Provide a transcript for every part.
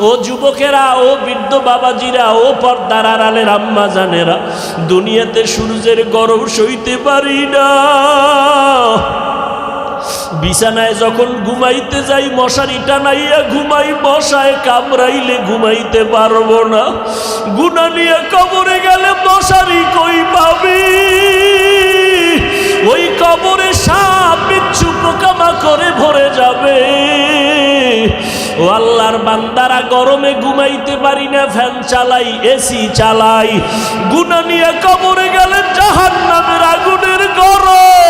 ও যুবকেরা, ও বৃদ্ধ বাবাজিরা, ও পর্দার আড়ালের আম্মা জানেরা, দুনিয়াতে সূর্যের গরম সইতে পারি না। বিছানায় যখন ঘুমাইতে যাই মশারি টানাইয়া ঘুমাই, মশায় কামড়াইলে ঘুমাইতে পারবো না। গুনাহ নিয়ে কবরে গেলে মশারি কই পাবি? ওই কবরে সাপ বিচ্ছু পোকামাকড়ে ভরে যাবে। ও আল্লাহর বান্দারা, গরমে ঘুমাইতে পারি না, ফ্যান চালাই, এসি চালাই। গুনাহ নিয়ে কবরে গেলে জাহান্নামের আগুনের গরম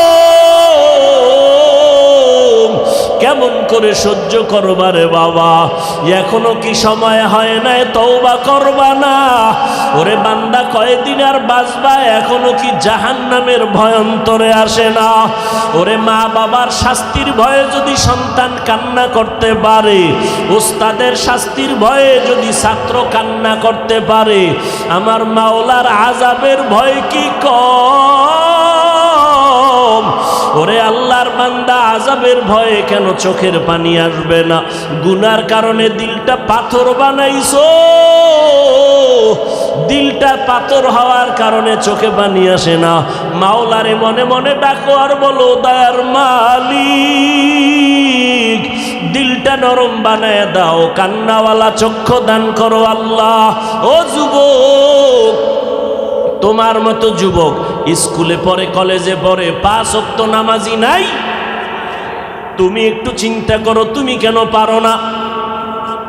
কেমন করে সহ্য করবা রে বাবা? এখনো কি সময় হয় নাই তওবা করবা না? ওরে বান্দা, কয়দিন আর বাঁচবা? এখনো কি জাহান্নামের ভয় অন্তরে আসে না? ওরে মা বাবার শাস্তির ভয়ে যদি সন্তান কান্না করতে পারে, ওস্তাদের শাস্তির ভয়ে যদি ছাত্র কান্না করতে পারে, আমার মাওলার আযাবের ভয় কি কম? ওরে আল্লাহর বান্দা, আযাবের ভয়ে কেন চোখের পানি আসবে না? গুনার কারণে দিলটা পাথর বানাইছো, দিলটা পাথর হওয়ার কারণে চোখে পানি আসে না। মাওলারে মনে মনে ডাকো আর বলো, দয়ার মালিক, দিলটা নরম বানায় দাও, কান্নাওয়ালা চক্ষু দান করো আল্লাহ। ও যুবক, তোমার মতো যুবক স্কুলে পড়ে, কলেজে পড়ে, 5 ওয়াক্ত নামাজি নাই। তুমি একটু চিন্তা করো, তুমি কেন পারো না?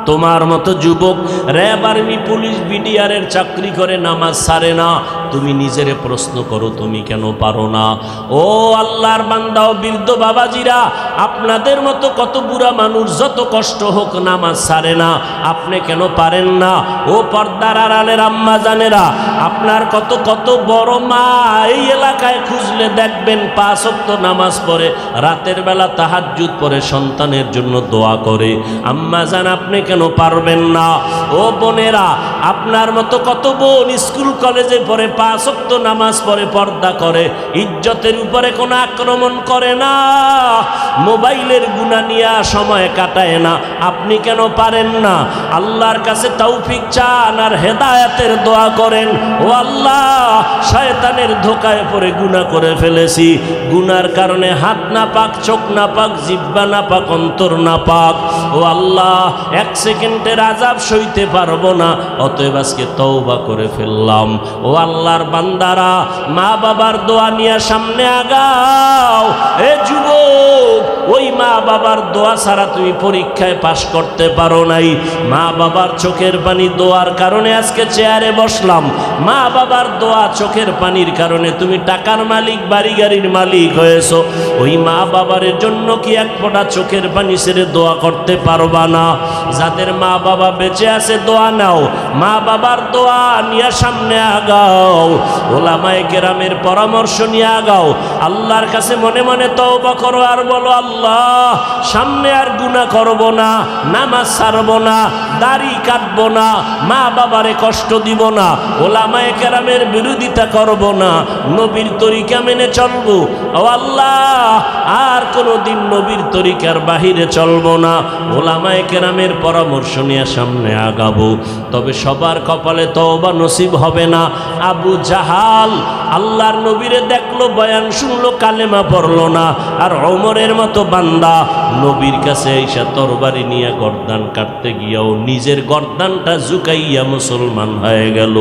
তোমার মতো যুবক র্যাব, আর্মি, পুলিশ, বিডিআরের চাকরি করে, নামাজ ছাড়ে না। তুমি নিজেরে প্রশ্ন করো, তুমি কেন পারো না? ও আল্লাহর বান্দা ও বৃদ্ধ বাবাজিরা, আপনাদের মতো কত বুড়া মানুষ যত কষ্ট হোক নামাজ ছাড়ে না, আপনি কেন পারেন না? ও পর্দার আড়ালের আম্মা জানেরা, আপনার কত কত বড় মা এই এলাকায় খুঁজলে দেখবেন 5 ওয়াক্ত নামাজ পড়ে, রাতের বেলা তাহাজ্জুদ পড়ে, সন্তানের জন্য দোয়া করে। আম্মা জান, আপনি কেন পারবেন না? ও বোনেরা, আপনার মতো কত বোন স্কুল কলেজে পড়ে, 5 ওয়াক্ত নামাজ পড়ে, পর্দা করে, ইজ্জতের উপরে কোনো আক্রমণ করে না, মোবাইলের গুনাহ নিয়ে সময় কাটায় না। আপনি কেন পারেন না? আল্লাহর কাছে তৌফিক চান আর হেদায়েতের দোয়া করেন। ও আল্লাহ, শয়তানের ধোকায় পড়ে গুনাহ করে ফেলেছি, গুনার কারণে হাত না পাক, চোখ না পাক, জিহ্বা না পাক, অন্তর না পাক। ও আল্লাহ, 1 সেকেন্ডের আযাব সইতে পারবো না, অতএব আজকে তওবা করে ফেললাম। ও আল্লাহর বান্দারা, মা বাবার দোয়া নিয়ে সামনে আগাও। এ যুবক, ওই মা বাবার দোয়া ছাড়া তুমি পরীক্ষায় পাশ করতে পারো নাই। মা বাবার চোখের পানি দোয়ার কারণে আজকে চেয়ারে বসলাম। মা বাবার দোয়া, চোখের পানির কারণে তুমি টাকার মালিক, বাড়ি গাড়ির মালিক হয়েছো। ওই মা বাবার জন্য কি এক ফোঁটা চোখের পানি ছেড়ে দোয়া করতে পারবা না? যাদের মা বাবা বেঁচে আছে দোয়া নাও, মা বাবার দোয়া নিয়ে সামনে আগাও, ওলামায়ে কেরামের পরামর্শ নিয়ে আগাও। আল্লাহর কাছে মনে মনে তওবা করো আর বলো, আল্লাহ, সামনে আর গুনাহ করব না, নামাজ ছাড়বো না, দাড়ি কাটবো না, মা বাবারে কষ্ট দিব না, ওলামায়ে কেরামের বিরোধিতা করব না, নবীর তরিকা মেনে চলবো। ও আল্লাহ, আর কোনোদিন নবীর তরিকার বাহিরে চলবো না, ওলামায়ে কেরামের পরামর্শ নিয়ে সামনে আগাবো। তবে সবার কপালে তওবা নসিব হবে না। আবু জাহাল আল্লাহর নবীরে দেখলো, বয়ান শুনলো, কালেমা পড়লো না। আর ওমরের মতো বান্দা নবীর কাছে এসে তরবারি নিয়ে গর্দান কাটতে গিয়াও নিজের গর্দানটা ঝুঁকাইয়া মুসলমান হয়ে গেল।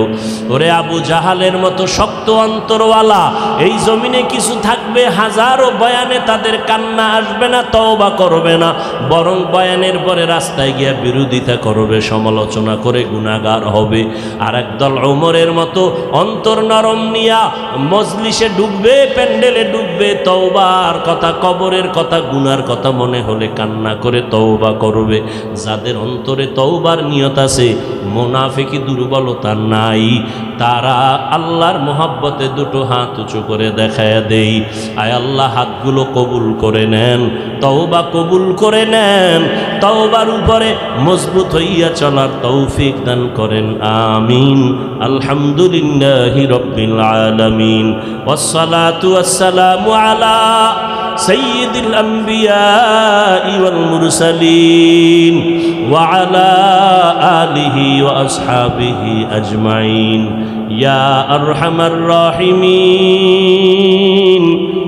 ওরে আবু জাহালের মতো শক্ত অন্তরওয়ালা এই জমিনে কিছু থাকবে, হাজারো বয়ানে তাদের কান্না আসবে না, তওবা করবে না, বরং বয়ানের পরে রাস্তায় গিয়া বিরোধিতা করবে, সমালোচনা করে গুনাহগার হবে। আর একদল ওমরের মতো অন্তর নরম নিয়া মজলিসে ডুববে, প্যান্ডেলে ডুববে, তওবার কথা, কবরের কথা, গুনার কথা মনে হলে কান্না করে তওবা করবে। যাদের অন্তরে তওবার নিয়ত আছে, মুনাফিকি দুর্বলতা নাই, তারা আল্লাহর মোহাব্বতে দুটো হাত উঁচু করে দেখায় দেই, আয় আল্লাহ হাতগুলো কবুল করে নেন, তওবা কবুল করে নেন, তওবার উপরে মজবুত হইয়া চলার তৌফিক দান করেন, আমিন। আলহামদুলিল্লাহি রাব্বিল আলামিন, ওয়াসসালাতু ওয়াসসালামু আলা সাইয়্যিদিল আমবিয়া ওয়াল মুরসালিন ওয়া আলা آله وأصحابه أجمعين يا أرحم الراحمين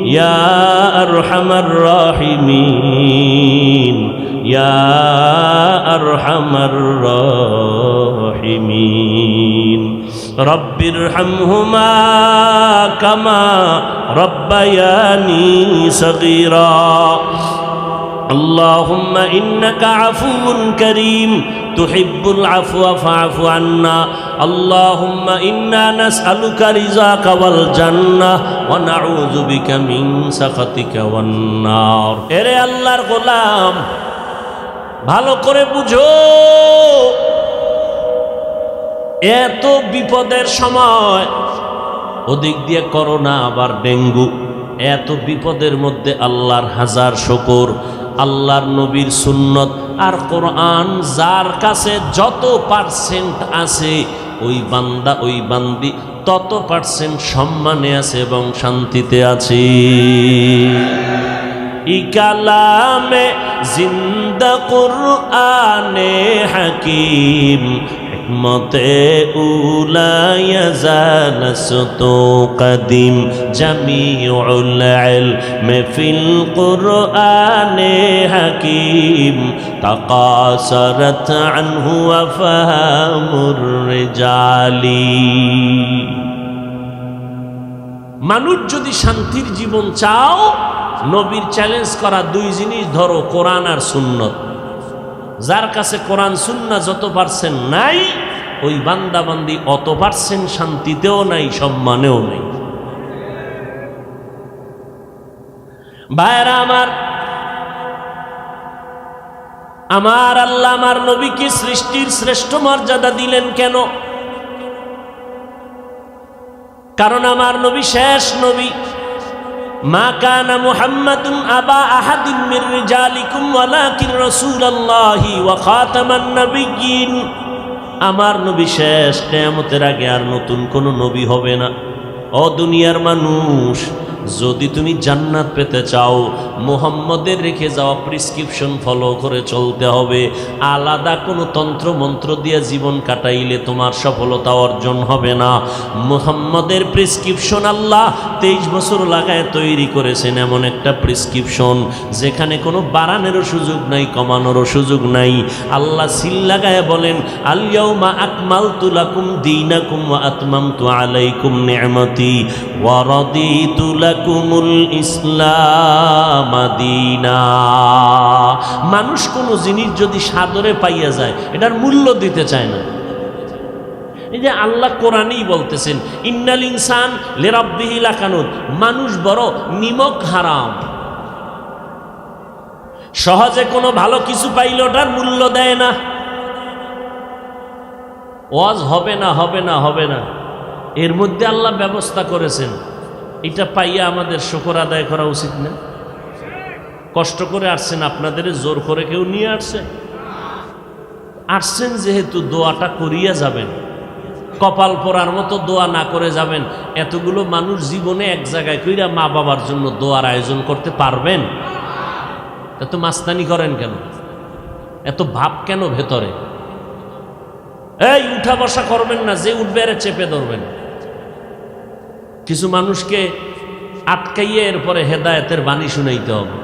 يا أرحم الراحمين يا أرحم الراحمين رب ارحمهما كما ربياني صغيرا اللهم إنك عفو كريم تحب العفو فاعف عنا اللهم إنا نسألك رضاك والجنة ونعوذ بك من سخطك والنار এরে আল্লাহর গোলাম ভালো করে বুঝো এত বিপদের সময় ওদিক দিয়ে করোনা আবার ডেঙ্গু এত বিপদের মধ্যে আল্লাহর হাজার শুকর আল্লাহর নবীর সুন্নত আর কোরআন যার কাছে যত পার্সেন্ট আছে ওই বান্দা ওই বান্দি তত পার্সেন্ট সম্মানে আছে এবং শান্তিতে আছে ইকালামে জিন্দা কুরআনে হাকিম হিকমতে উলায়া জানাসতু কদিম জামিউল ইলমি ফিল কুরআনে হাকিম তাকাসারাত আনহু আফহামুর রিজালি মানুষ যদি শান্তির জীবন চাও নবীর চ্যালেঞ্জ করা দুই জিনিস ধরো কোরআন আর সুন্নত যার কাছে কোরআন সুন্নাহ যত পার্সেন্ট নাই ওই বান্দা বান্দি অত পার্সেন্ট শান্তিতেও নাই সম্মানেও নাই ভাইরা আমার আল্লাহ আমার নবীকে সৃষ্টির শ্রেষ্ঠ মর্যাদা দিলেন কেন কারণ আমার নবী শেষ নবী মা কানা মুহাম্মাদুন আবা আহাদিন মির রিজালিকুম ওয়ালাকিন রাসূলুল্লাহি ওয়া খাতামান নাবিয়্যিন আমার নবী শেষ কিয়ামতের আগে আর নতুন কোন নবী হবে না ও দুনিয়ার মানুষ যদি তুমি জান্নাত পেতে চাও মুহাম্মদের রেখে যাওয়া প্রেসক্রিপশন ফলো করে চলতে হবে আলাদা কোনো তন্ত্র মন্ত্র দিয়ে জীবন কাটাইলে তোমার সফলতা অর্জন হবে না মুহাম্মদের প্রেসক্রিপশন আল্লাহ 23 বছর লাগায় তৈরি করেছেন এমন একটা প্রেসক্রিপশন যেখানে কোনো বাড়ানোরও সুযোগ নাই কমানোরও সুযোগ নাই আল্লাহ সিল লাগায় বলেন আল ইয়াউমা আকমালতু লাকুম দীনাকুম ওয়া আতমামতু আলাইকুম নি'মাতি ওয়া রাদিতু লাকুমুল ইসলাম দীনা মানুষ কোনো জিনিস যদি সাদরে পাইয়া যায় এটার মূল্য দিতে চায় না এই যে আল্লাহ কোরআনেই বলতেছেন ইন্নাল ইনসান লিরাব্বিহি লাকানুত মানুষ বড় নিমক হারাম সহজে কোনো ভালো কিছু পাইলে ওটার মূল্য দেয় না ওয়াজ হবে না হবে না হবে না এর মধ্যে আল্লাহ ব্যবস্থা করেছেন এটা পাইয়া আমাদের শুকর আদায় করা উচিত না কষ্ট করে আসছেন আপনাদের জোর করে কেউ নিয়ে আসছেন যেহেতু দোয়াটা করিয়া যাবেন কপাল পরার মতো দোয়া না করে যাবেন এতগুলো মানুষ জীবনে এক জায়গায় কইরা মা বাবার জন্য দোয়ার আয়োজন করতে পারবেন এত মাস্তানি করেন কেন এত ভাব কেন ভেতরে এই উঠা বসা করবেন না যে উঠবে আরে চেপে ধরবেন কিছু মানুষকে আটকাইয়ে এরপরে হেদায়েতের বাণী শুনাইতে হবে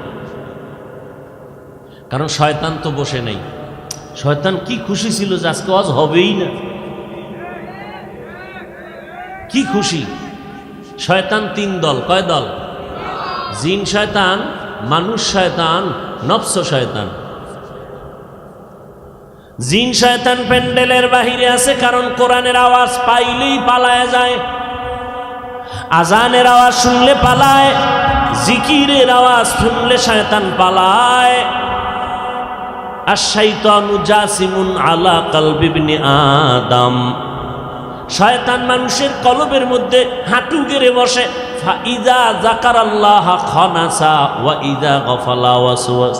কারণ শয়তান তো বসে নেই শয়তান কি খুশি ছিল যে আজকে ওয়াজ হবেই না কি খুশি শয়তান তিন দল কয় দল জিন শয়তান মানুষ শয়তান নফস শয়তান জিন শয়তান প্যান্ডেলের বাহিরে আছে কারণ কোরআনের আওয়াজ পাইলেই পালায় যায় আজানের আওয়াজ শুনলে পালায় জিকিরের আওয়াজ শুনলে শয়তান পালায় আশ-শাইতানু জাসিমুন আলা কলবি ইবনে আদম শয়তান মানুষের কলবের মধ্যে হাঁটু গেড়ে বসে ফাইদা যাকারাল্লাহ খানাসা ওয়া ইদা গফালা ওয়াসওয়াস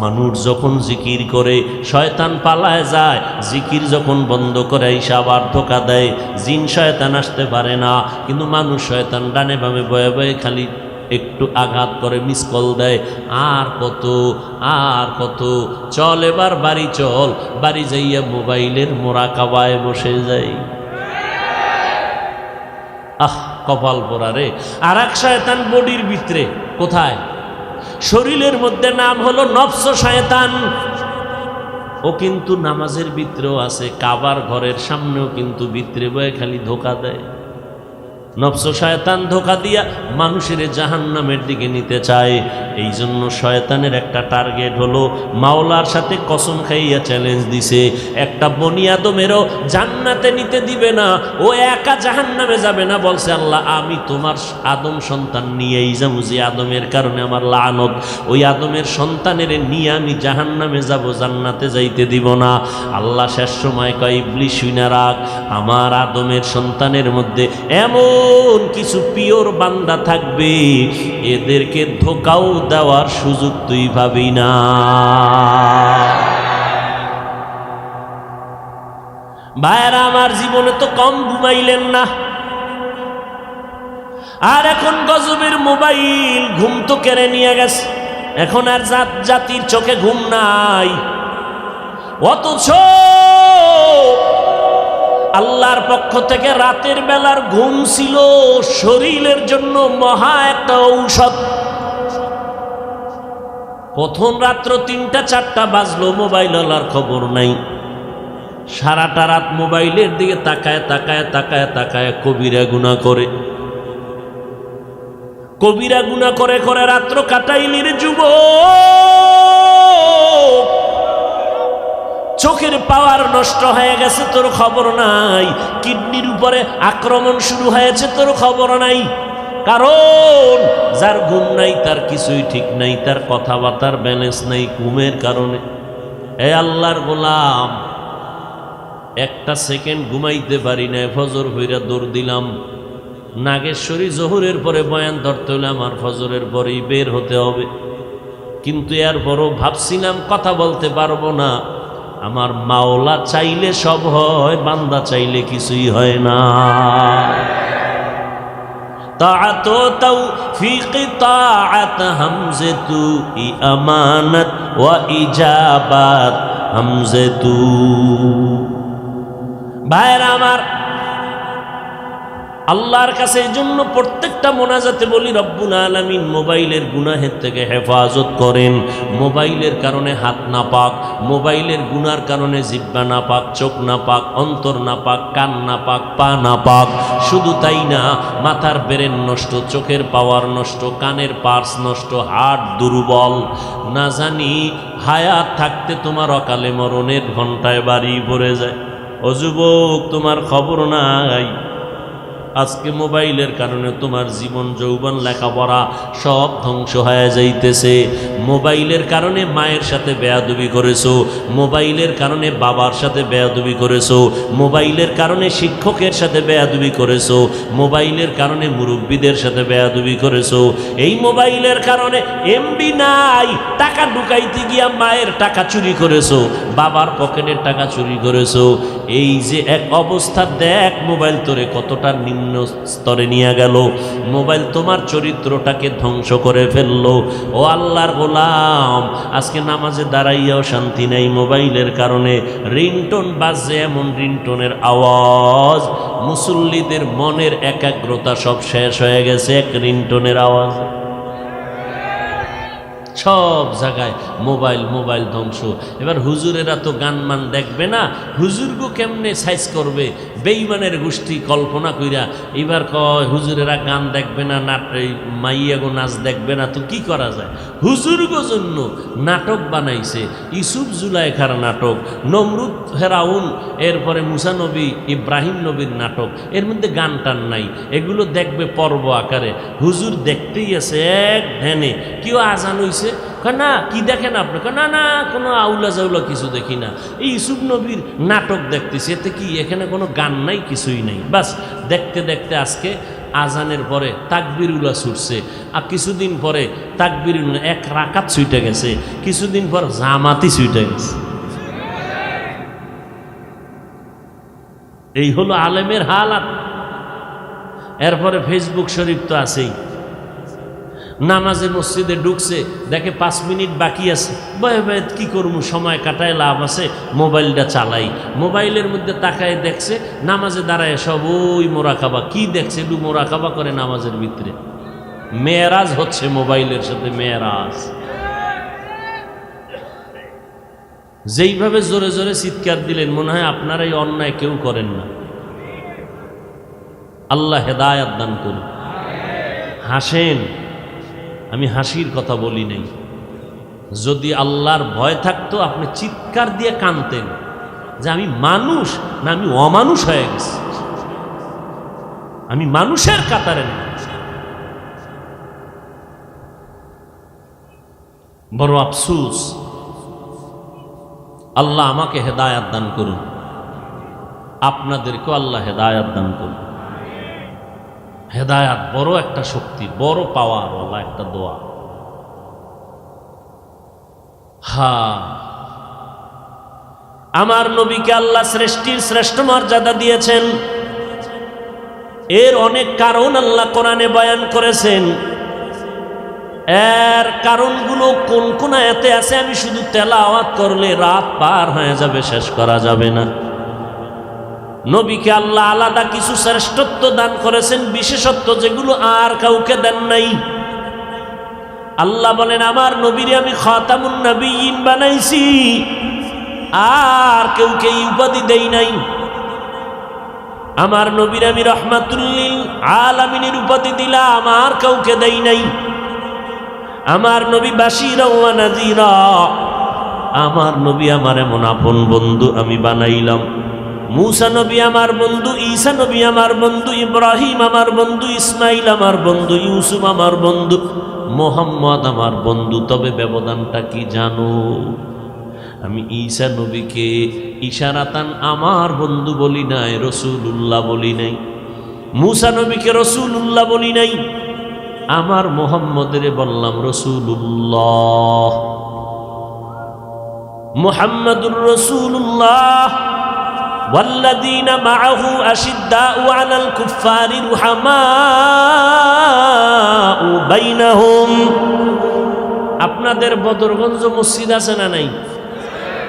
মানুষ যখন জিকির করে শয়তান পালায় যায় জিকির যখন বন্ধ করে আইসা আবার ধোকা দেয় জিন শয়তান আসতে পারে না কিন্তু মানুষ শয়তান ডানে বামে বয়ে বয়ে খালি একটু আঘাত করে মিস কল দেয়, আর কত চল এবার বাড়ি চল, বাড়ি যাইয়া মোবাইলের মোরাকাবায় বসে যাই। কপাল পোড়া রে। আর এক শয়তান বডির ভিতরে, কোথায়? শরীরের মধ্যে, নাম হলো নফস শয়তান। ও কিন্তু নামাজের ভিতরেও আছে, কাবার ঘরের সামনেও কিন্তু ভিতরে বয়ে খালি ধোকা দেয়। নফস শয়তান ধোকা দিয়া মানুষের জাহান্নামের দিকে নিতে চায়। এই জন্য শয়তানের একটা টার্গেট হলো, মাওলার সাথে কসম খাইয়া চ্যালেঞ্জ দিছে, একটা বনি আদমেরও জান্নাতে নিতে দিবে না, ও একা জাহান্নামে যাবে না। বলছে আল্লাহ, আমি তোমার আদম সন্তান নিয়েই যাবো, যে আদমের কারণে আমার লানত, ওই আদমের সন্তানের নিয়ে আমি জাহান্নামে যাব, জান্নাতে যাইতে দিব না। আল্লাহ শেষ সময় কয়, ইবলিস শুইনা রাখ, আমার আদমের সন্তানের মধ্যে এমন কিছু পিওর বান্দা থাকবে, এদেরকে ধোকাও দেওয়ার সুযোগ তুই ভাবি না। ভাইরা আমার, জীবনে তো কম ঘুমাইলেন না, আর এখন গজবের মোবাইল ঘুম তো কেড়ে নিয়ে গেছে। এখন আর জাতির চোখে ঘুম নাই, অথচ আল্লাহর পক্ষ থেকে রাতের বেলার ঘুম ছিল শরীরের জন্য মহা একটা ঔষধ। প্রথম রাত্র ৩টা-৪টা বাজলো, মোবাইল আলার খবর নাই। সারাটা রাত মোবাইলের দিকে তাকায় তাকায় তাকায় তাকায় কবিরা গুনাহ করে, কবিরা গুনাহ করে করে রাত্র কাটাইলির যুবক। চোখের পাওয়ার নষ্ট হয়ে গেছে, তোর খবর নাই। কিডনির উপরে আক্রমণ শুরু হয়েছে, তোর খবর নাই। কারণ যার ঘুম নাই তার কিছুই ঠিক নাই, তার কথাবার্তার ব্যালেন্স নাই ঘুমের কারণে। এ আল্লাহর গোলাম, একটা সেকেন্ড ঘুমাইতে পারি না, ফজর হইরা দৌড় দিলাম। নাগেশ্বরী জোহরের পরে বয়ান ধরতে হলে আমার ফজরের পরেই বের হতে হবে, কিন্তু এরপরও ভাবছিলাম কথা বলতে পারবো না। আমার মাওলা চাইলে সব হয়, বান্দা চাইলে কিছুই হয় না। তাআত তাওফীক তাআত হামজাতু আমানাত ওয়া ইজাবাত হামজাতু। ভাইরা আমার, আল্লাহর কাছে এই জন্য প্রত্যেকটা মোনাজাতে বলি, রব্বুল আলামিন মোবাইলের গুনাহের থেকে হেফাজত করেন। মোবাইলের কারণে হাত না পাক, মোবাইলের গুনার কারণে জিহ্বা না পাক, চোখ না পাক, অন্তর না পাক, কান না পাক, পা না পাক। শুধু তাই না, মাথার ব্রেন নষ্ট, চোখের পাওয়ার নষ্ট, কানের পার্স নষ্ট, হার্ট দুর্বল। না জানি হায়াত থাকতে তোমার অকালে মরণের ঘন্টায় বাড়ি পড়ে যায়। ও যুবক, তোমার খবর নাই, আজকে মোবাইলের কারণে তোমার জীবন যৌবন লেখাপড়া সব ধ্বংস হয়ে যাইতেছে। মোবাইলের কারণে মায়ের সাথে বেয়াদবি করেছো, মোবাইলের কারণে বাবার সাথে বেয়াদবি করেছো, মোবাইলের কারণে শিক্ষকের সাথে বেয়াদবি করেছো, মোবাইলের কারণে মুরব্বীদের সাথে বেয়াদবি করেছো। এই মোবাইলের কারণে এমবি নাই, টাকা ঢুকাইতে গিয়া মায়ের টাকা চুরি করেছো, বাবার পকেটের টাকা চুরি করেছো। এই যে এক অবস্থা, দেখ মোবাইল তোরে কতটা নিম্ন স্তরে নিয়ে গেল। মোবাইল তোমার চরিত্রটাকে ধ্বংস করে ফেললো। ও আল্লাহর গোলাম, আজকে নামাজে দাঁড়াইয়াও শান্তি নেই মোবাইলের কারণে। রিংটোন বাজে, এমন রিংটোনের আওয়াজ, মুসল্লিদের মনের একাগ্রতা সব শেষ হয়ে গেছে এক রিংটোনের আওয়াজ। সব জায়গায় মোবাইল, মোবাইল ধ্বংস। এবার হুজুরেরা তো গান মান দেখবে না, হুজুরগো কেমনে সাইজ করবে? বেঈমানের গোষ্ঠী কল্পনা কইরা এবার কয় হুজুরেরা গান দেখবে না, মাইয়াগো নাচ দেখবে না, তো কি করা যায়? হুজুরগো জন্য নাটক বানাইছে, ইউসুফ জুলাইখার নাটক, নমরুদ ফেরাউন, এরপরে মুসা নবী, ইব্রাহিম নবীর নাটক। এর মধ্যে গান টান নাই, এগুলো দেখবে পর্ব আকারে। হুজুর দেখতেই আছে এক ধ্যানে। কেউ আজান হইছে, না কি দেখেন আপনি? না না, কোনো আউলা জাউলা কিছু দেখি না, এই ইউসুফ নবীর নাটক দেখতেছি। এতে কি, এখানে কোনো গান নাই, কিছুই নাই। বাস দেখতে দেখতে আজকে আজানের পরে তাকবিরুল্লাহ ছুটছে, আর কিছুদিন পরে তাকবিরুল্লাহ এক রাকাত ছুটে গেছে, কিছুদিন পর জামাতি ছুটে গেছে। এই হলো আলেমের হালাত। এরপরে ফেসবুক শরীফ তো আছেই। নামাজে মসজিদে ঢুকছে, দেখে 5 মিনিট বাকি আছে, ভয়ে ভয়ে কি করবো, সময় কাটায় লাভ আছে, মোবাইলটা চালাই। মোবাইলের মধ্যে তাকায় দেখছে নামাজে দাঁড়ায় সব ওই মোরাকাবা। কি দেখছে? একটু মোরাকাবা করে নামাজের ভিতরে। মেয়েরাজ হচ্ছে মোবাইলের সাথে মেয়েরাজ। যেইভাবে জোরে জোরে চিৎকার দিলেন, মনে হয় আপনারা এই অন্যায় কেউ করেন না। আল্লাহ হেদায়াত দান করুন। হাসেন, আমি হাসির কথা বলি নাই। যদি আল্লাহর ভয় থাকতো আপনি চিৎকার দিয়ে কাঁদতেন যে আমি মানুষ না আমি অমানুষ হয়ে গেছি, আমি মানুষের কাতারে না। বড় আফসোস। আল্লাহ আমাকে হেদায়াত দান করুন, আপনাদেরকেও আল্লাহ হেদায়াত দান করুন। হেদায়াত বড় একটা শক্তি, বড় পাওয়ার ওয়ালা একটা দোয়া। আমার নবীকে আল্লাহ সৃষ্টির শ্রেষ্ঠ মর্যাদা দিয়েছেন। এর অনেক কারণ আল্লাহ কোরআনে বয়ান করেছেন। এর কারণগুলো কোন কোন আয়াতে আছে আমি শুধু তেলাওয়াত করলে রাত পার হয়ে যাবে, শেষ করা যাবে না। নবীকে আল্লাহ আলাদা কিছু শ্রেষ্ঠত্ব দান করেছেন, বিশেষত্ব যেগুলো আর কাউকে দেন নাই। আল্লাহ বলেন আমার নবীরে আমি খাতামুন নবিয়্যিন বানাইছি, আর কেউকে এই উপাধি দেই নাই। আমার নবীরে আমি রাহমাতুল লিল আলামিনের উপাধি দিলাম, আর কাউকে দেই নাই। আমার নবী বাশীরা ওয়া নাযীরা, আমার নবী আমার এমন আপন বন্ধু আমি বানাইলাম। মূসা নবী আমার বন্ধু, ঈসা নবী আমার বন্ধু, ইব্রাহিম আমার বন্ধু, ইসমাইল আমার বন্ধু, ইউসুফ আমার বন্ধু, মুহাম্মদ আমার বন্ধু। তবে ব্যবধানটা কি জানো? আমি ঈসা নবীকে ইশারাতান আমার বন্ধু বলি নাই, রাসূলুল্লাহ বলি নাই। মূসা নবীকে রাসূলুল্লাহ বলি নাই। আমার মুহাম্মদের বললাম রাসূলুল্লাহ। মুহাম্মাদুর রাসূলুল্লাহ ওয়াল্লাযীনা মাআহু আশিদ্দাউ আলাল কুফফারি রুহামাউ বাইনাহুম। আপনাদের বদরগঞ্জ মসজিদ আছে না নাই?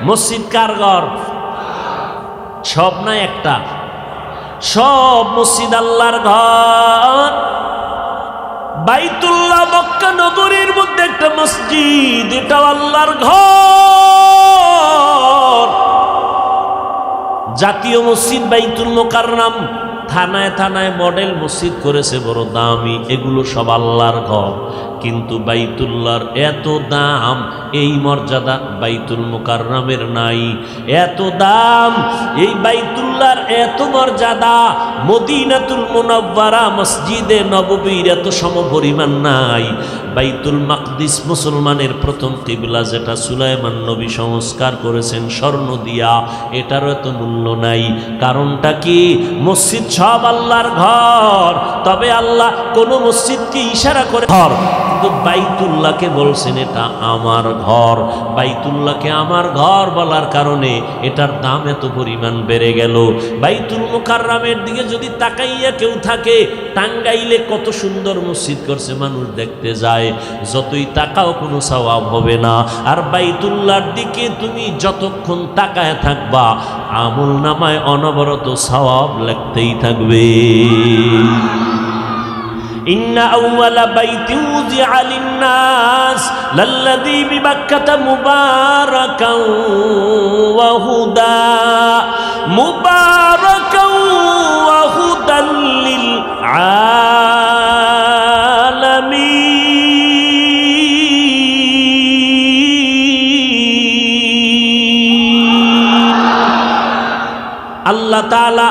মসজিদ কার ঘর? সব না একটা? সব মসজিদ আল্লাহর ঘর। বাইতুল্লাহ মক্কা নগরীর মধ্যে একটা মসজিদ, এটা আল্লাহর ঘর। জাতীয় মসজিদ বাইতুল মুকাররম, থানায় থানায় মডেল মসজিদ করেছে বড় দামি, এগুলো সব আল্লাহর ঘর। কিন্তু বাইতুল্লাহর এত দাম, এই মর্যাদা বাইতুল মুকাররমের নাই। এত দাম এই বাইতুল্লাহর, এত মর্যাদা মদিনাতুল মুনাওয়ারা মসজিদে নববীর এত সমপরিমাণ নাই। বাইতুল মাকদিস মুসলমানের প্রথম কিবলা, যেটা সুলাইমান নবী সংস্কার করেছেন স্বর্ণ দিয়া, এটারও এত মূল্য নাই। কারণটা কি? মসজিদ সব আল্লাহর ঘর, তবে আল্লাহ কোন মসজিদকে ইশারা করে ঘর, কিন্তু বাইতুল্লাহকে বলছেন এটা আমার ঘর। বাইতুল্লাহকে আমার ঘর বলার কারণে এটার দাম এত পরিমাণ বেড়ে গেল। বাইতুল মুকাররমের দিকে যদি তাকাইয়া কেউ থাকে, টাঙ্গাইলে কত সুন্দর মসজিদ করছে, মানুষ দেখতে যায়, যতই তাকাও কোনো সওয়াব হবে না। আর বাইতুল্লাহর দিকে তুমি যতক্ষণ তাকায় থাকবা, আমল নামায় অনবরত সওয়াব লাগতেই থাকবে। ইন্না আউওয়ালা বাইতিন উযিআ লিন-নাস লাল্লাযী বিবাক্কাতা মুবারাকান ওয়া হুদা, মুবারাকান ওয়া হুদাল লিল আলামিন। আল্লাহ তাআলা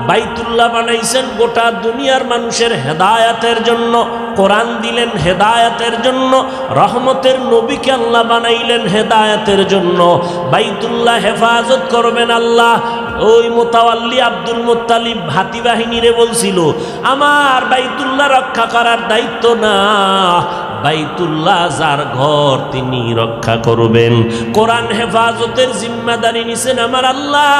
বাইতুল্লাহ বানাইছেন গোটা দুনিয়ার মানুষের হেদায়াতের জন্য। কোরআন দিলেন হেদায়াতের জন্য, রহমতের নবীকে আল্লাহ বানাইলেন হেদায়াতের জন্য। বাইতুল্লাহ হেফাজত করবেন আল্লাহ। ওই মুতাওয়াল্লি আব্দুল মুত্তালিব হাতি বাহিনীরে বলছিল, আমার বাইতুল্লাহ রক্ষা করার দায়িত্ব না, বাইতুল্লাহ যার ঘর তিনি রক্ষা করবেন। কোরআন হেফাজতের জিম্মাদারি নিছেন আমার আল্লাহ।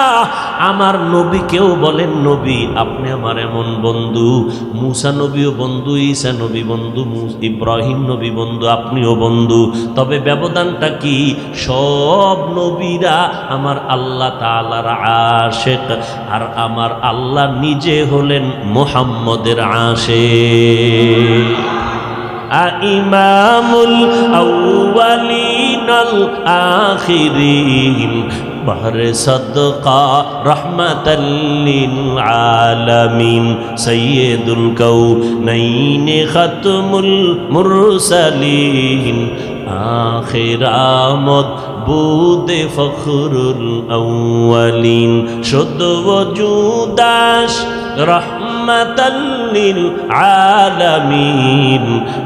আমার নবীকেও বলেন, নবী আপনি আমার এমন বন্ধু, মুসা নবীও বন্ধু, ঈসা নবী বন্ধু, ইব্রাহিম নবী বন্ধু, আপনিও বন্ধু। তবে ব্যবধানটা কি? সব নবীরা আমার আল্লাহ তাআলার আশিক, আর আমার আল্লাহ নিজে হলেন মুহাম্মদের আশিক। ইমামুল আউয়ালিন আল আখিরিন বাহরে সদকা রহমাতাল লিল আলামিন সাইয়্যিদুল কাউনাইন খাতমুল মুরসালিন আখির আমদ বুদে ফখরুল আউয়ালিন শুদ্ধ ওজুদাস রহমাতাল লিল আলামিন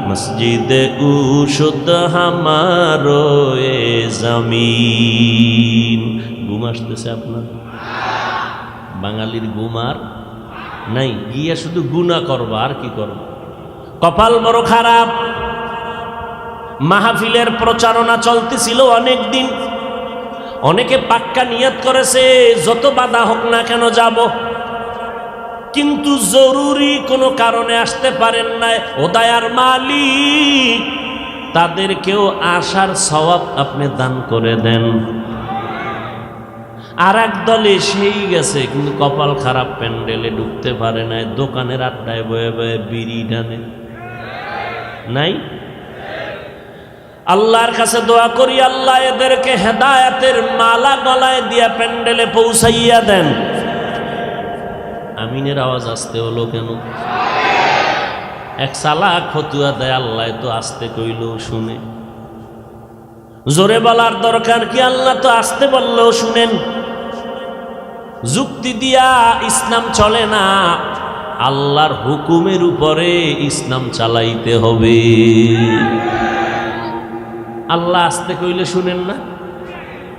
মসজিদ উশুদ হামারো এ জমিন। ঘুম আসতেছে আপনার? বাঙালির ঘুম আর নাই, গিয়া শুধু গুনাহ করবা, আর কি করবা? কপাল বড় খারাপ। মাহফিলের প্রচারণা চলতেছিল অনেক দিন, অনেকে পাক্কা নিয়ত করেছে যত বাধা হোক না কেন যাব, কিন্তু জরুরি কোনো কারণে আসতে পারেন নাই। ও দয়ার মালিক, তাদেরকেও আসার সওয়াব আপনি দান করে দেন। আর এক দলে সেই গেছে, কিন্তু কপাল খারাপ, প্যান্ডেলে ঢুকতে পারে নাই, দোকানের আড্ডায় বয়ে বয়ে বিড়ি টানে। নাই? আল্লাহর কাছে দোয়া করি, আল্লাহ এদেরকে হেদায়েতের মালা গলায় দিয়া প্যান্ডেলে পৌঁছাইয়া দেন। আমিনের আওয়াজ আসতে হলো কেন? এক চালাক ফতুয়া দেয়, আল্লাহ তো আসতে কইলেও শুনে। জোরে বলার দরকার কি? আল্লাহ তো আসতে বললেও শুনেন। যুক্তি দিয়া ইসলাম চলে না, আল্লাহর হুকুমের উপরে ইসলাম চালাইতে হবে। আল্লাহ আসতে কইলে শুনেন না,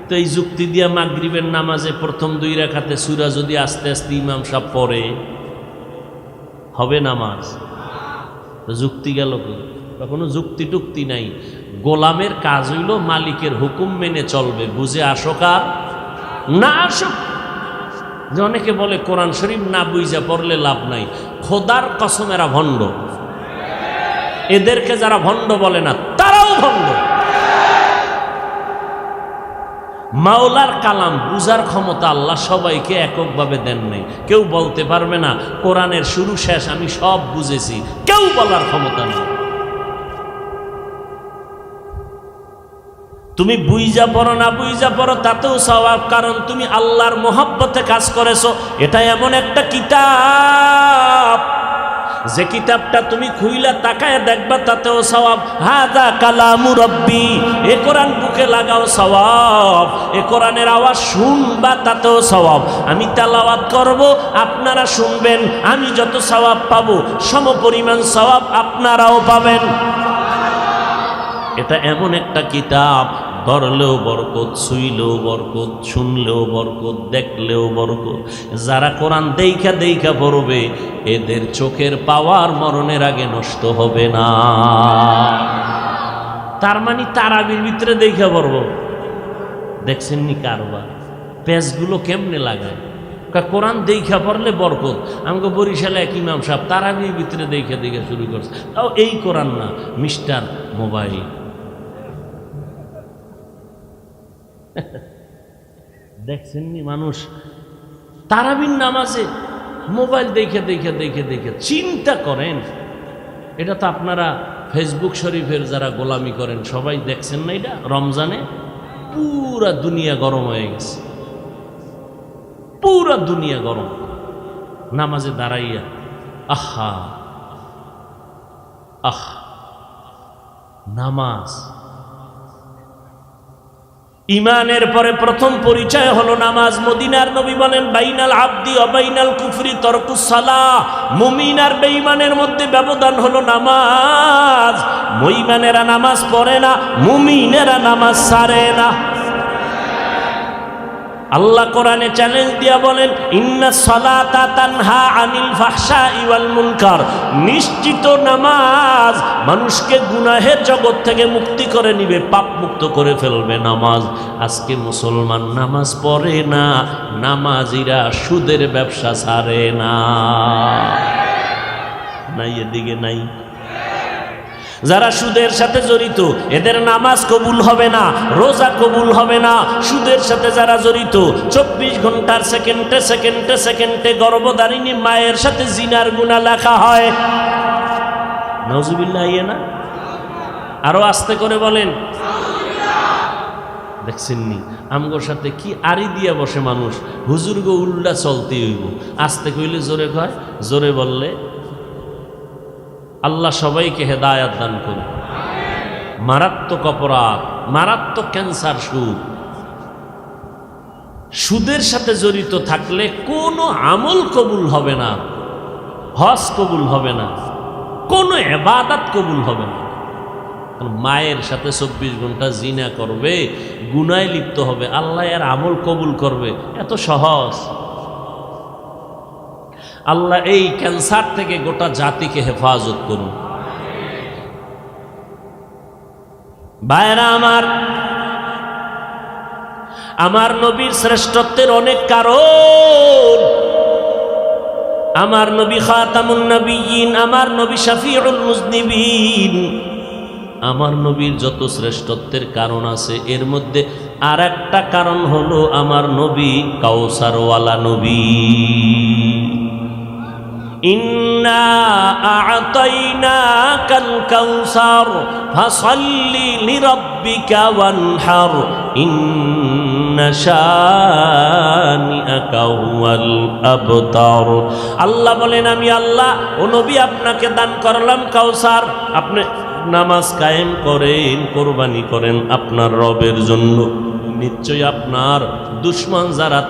তো এই যুক্তি দিয়া মাগরিবের নামাজে প্রথম 2 রাকাতে সূরা যদি আস্তে আস্তে ইমাম সাহেব পড়ে, হবে নামাজ? তো যুক্তি গেল কই? কোনো যুক্তি টুক্তি নাই। গোলামের কাজ হইল মালিকের হুকুম মেনে চলবে, বুঝে আসুক আর না আসুক। যে অনেকে বলে কোরআন শরীফ না বুঝা পড়লে লাভ নাই, খোদার কসম এরা ভণ্ড। এদেরকে যারা ভণ্ড বলে না, তারাও ভণ্ড। মাওলার কালাম বুঝার ক্ষমতা আল্লাহ সবাইকে এককভাবে দেন নাই। কেউ বলতে পারবে না কোরআনের শুরু শেষ আমি সব বুঝেছি, কেউ বলার ক্ষমতা নেই। তুমি বুইজা পড়ো না বুইজা পড়ো তাতেও সওয়াব, কারণ তুমি আল্লাহর মহব্বতে কাজ করেছো। এটা এমন একটা কিতাব, যে কিতাবটা তুমি খুইলা তাকায় দেখবা তাতেও সওয়াব। হাদা কালামু রব্বি, এ কোরআন বুকে লাগাও সওয়াব। এ কোরআনের আওয়াজ শুনবা তাতেও সওয়াব। আমি তেলাওয়াত করব, আপনারা শুনবেন, আমি যত সওয়াব পাবো সমপরিমাণ সওয়াব আপনারাও পাবেন। এটা এমন একটা কিতাব, ধরলেও বরকত, ছুইলেও বরকত, শুনলেও বরকত, দেখলেও বরকত। যারা কোরআন দেইখা দেইখা পড়বে, এদের চোখের পাওয়ার মরণের আগে নষ্ট হবে না। তার মানে তারাবির ভিতরে দেইখা পড়ব। দেখছেন নি কারবার পেজগুলো কেমনে লাগায়? কোরআন দেইখা পড়লে বরকত। আমাকে বরিশালে এক ইমাম সাহেব তারাবির ভিতরে দেইখা দেইখা শুরু করছে। তাও এই কোরআন না, মিস্টার মোবাইল। দেখছেন নি মানুষ তারাবির নামাজে মোবাইল দেখে দেখে দেখে দেখে। চিন্তা করেন, এটা তো আপনারা ফেসবুক শরীফের যারা গোলামি করেন সবাই দেখছেন না? এটা রমজানে পুরা দুনিয়া গরম হয়ে গেছে, পুরা দুনিয়া গরম। নামাজে দাঁড়াইয়া আহা আহ, নামাজ ইমানের পরে প্রথম পরিচয় হলো নামাজ। মদিনার নবী বলেন, বাইনাল আবদি ওয়া বাইনাল কুফরি তারকুস সালাহ। মুমিন আর বেঈমানের মধ্যে ব্যবধান হলো নামাজ। মুমিনেরা নামাজ পড়ে না, মুমিনেরা নামাজ ছাড়ে না। আল্লাহ কোরআনে চ্যালেঞ্জ দিয়া বলেন, ইন্নাস সালাতা তানহা আনিল ফাহশাই ওয়াল মুনকার, নিশ্চিত নামাজ মানুষকে গুনাহের জগৎ থেকে মুক্তি করে নিবে, পাপ মুক্ত করে ফেলবে নামাজ। আজকে মুসলমান নামাজ পড়ে না, নামাজিরা সুদের ব্যবসা ছাড়ে না। নাই এদিকে নাই? যারা সুদের সাথে জড়িত এদের নামাজ কবুল হবে না, রোজা কবুল হবে না। সুদের সাথে যারা জড়িত 24 ঘন্টার সেকেন্ডে সেকেন্ডে সেকেন্ডে গর্ভধারিণী মায়ের সাথে জিনার গুনাহ লেখা হয়। নাউজুবিল্লাহ, ইয়ে না? আরো আস্তে করে বলেন। দেখছেননি আমগোর সাথে কি আড়ি দিয়া বসে মানুষ, হুজুর গো উল্টা চলতে হইব। আস্তে কইলে জোরে কয়, জোরে বললে। আল্লাহ সবাইকে হেদায়াত দান করুন। মারাত্মক অপরাধ, মারাত্মক ক্যান্সার সুদ। সুদের সাথে জড়িত থাকলে কোনো আমল কবুল হবে না, হজ কবুল হবে না, কোনো ইবাদত কবুল হবে না। মায়ের সাথে 24 ঘন্টা জিনা করবে, গুনায় লিপ্ত হবে, আল্লাহ এর আমল কবুল করবে? এত সহজ? আল্লাহ এই ক্যান্সার থেকে গোটা জাতিকে হেফাজত করুন। ভাইরা আমার নবীর শ্রেষ্ঠত্বের অনেক কারণ। আমার নবী খাতামুন নবিয়্যিন, আমার নবী শাফিউল মুজনিবিন। আমার নবীর যত শ্রেষ্ঠত্বের কারণ আছে, এর মধ্যে আর একটা কারণ হলো আমার নবী কাউসারওয়ালা নবী। ইন্না আ'তাইনাকাল কাউসার ফাসাল্লি লিরাব্বিকা ওয়ানহার ইন্না শানিআকা হুয়াল আবতার। আল্লাহ বলেন, আমি আল্লাহ ও নবী আপনাকে দান করলাম কাউসার, আপনি নামাজ কায়েম করেন, কোরবানি করেন আপনার রবের জন্য। নিশ্চয় আপনার দুশমন যারা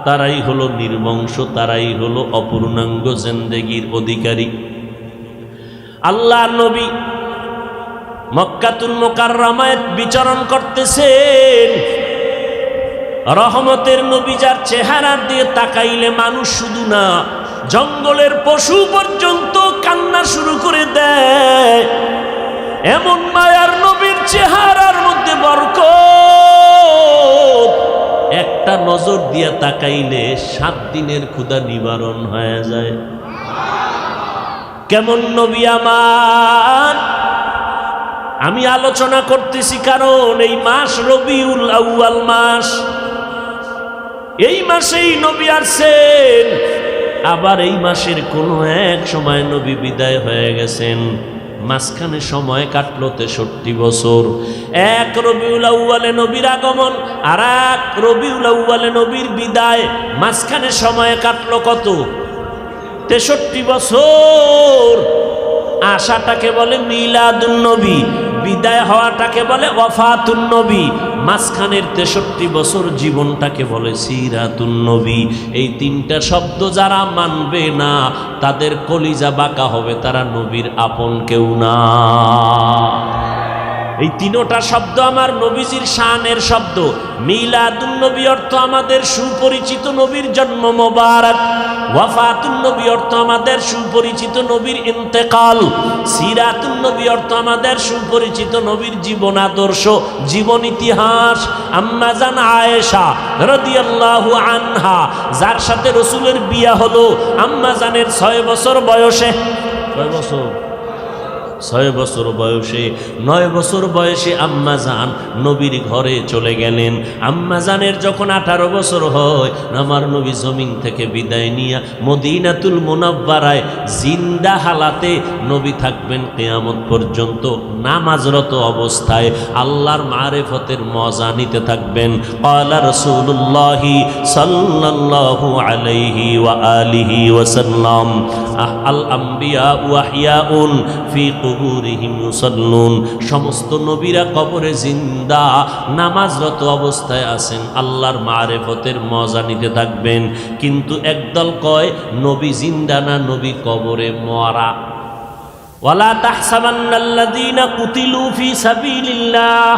তারাই হলো নির্বংশ, তারাই হলো অপূর্ণাঙ্গ জিন্দেগির অধিকারী। আল্লাহ নবী মক্কাতুল মুকাররমায় বিচরণ করতেছেন। রহমতের নবী, যার চেহারা দিয়ে তাকাইলে মানুষ শুধু না, জঙ্গলের পশু পর্যন্ত কান্না শুরু করে দেয়। এমন মায়ার নবীর চেহারার মধ্যে বরকত, একটা নজর দিয়া তাকাইলে 7 দিনের ক্ষুধা নিবারণ হয়ে যায়। কেমন নবী আমার! আমি আলোচনা করতেছি কারণ এই মাস রবিউল আউয়াল মাস, এই মাসেই নবী আসছেন। আবার এই মাসের কোনো এক সময় নবী বিদায় হয়ে গেছেন। মাঝখানে সময় কাটলো 63 বছর। এক রবিউল আউয়ালে নবীর আগমন, আর এক রবিউল আউয়ালে নবীর বিদায়, মাঝখানে সময় কাটলো কত? 63 বছর। আশাটাকে বলে মিলাদুন নবী, বিদায় হওয়াটাকে বলে ওয়াফাতুন নবী। মাঝখানের 63 বছর জীবনটাকে বলে সিরাতুন নবী। এই 3টা শব্দ যারা মানবে না, তাদের কলিজা বাঁকা হবে, তারা নবীর আপন কেউ না। এই 3টা শব্দ আমার নবীজির শানের শব্দ। মিলাদুন নবী অর্থ আমাদের সুপরিচিত নবীর জন্ম মোবারক, ওয়াফাতুন নবী অর্থ আমাদের সুপরিচিত নবীর ইন্তেকাল, সিরাতুন নবী অর্থ আমাদের সুপরিচিত নবীর জীবন আদর্শ, জীবন ইতিহাস। আম্মা জান আয়েশা রাদিয়াল্লাহু আনহা, যার সাথে রাসূলের বিয়ে হলো আম্মা জানের 6 বছর বয়সে। 6 বছর? 6 বছর বয়সে, 9 বছর বয়সে আম্মা জান নবীর ঘরে চলে গেলেন। আম্মা জানের যখন 18 বছর হয়, আমার নবী জমিন থেকে বিদায় নিয়ে মদিনাতুল মুনাওয়ারায় জিন্দা হালাতে নবী থাকবেন কিয়ামত পর্যন্ত, নামাজরত অবস্থায় আল্লাহর মারিফতের মজা নিতে থাকবেন। ক্বালা রাসূলুল্লাহি সাল্লাল্লাহু আলাইহি ওয়া আলিহি ওয়াসাল্লাম, আল আম্বিয়া ওয়া আহইয়াউন ফি কুবুরিহিম ইউসাল্লুন। সমস্ত নবীরা কবরে জিন্দা, নামাজরত অবস্থায় আছেন, আল্লাহর মারিফতের মজা নিতে থাকবেন। কিন্তু একদল কয় নবী জিন্দা না, নবী কবরে মরা। ওয়ালা তাহসাবান্নাল্লাযীনা কুতিলু ফী সাবিলিল্লাহ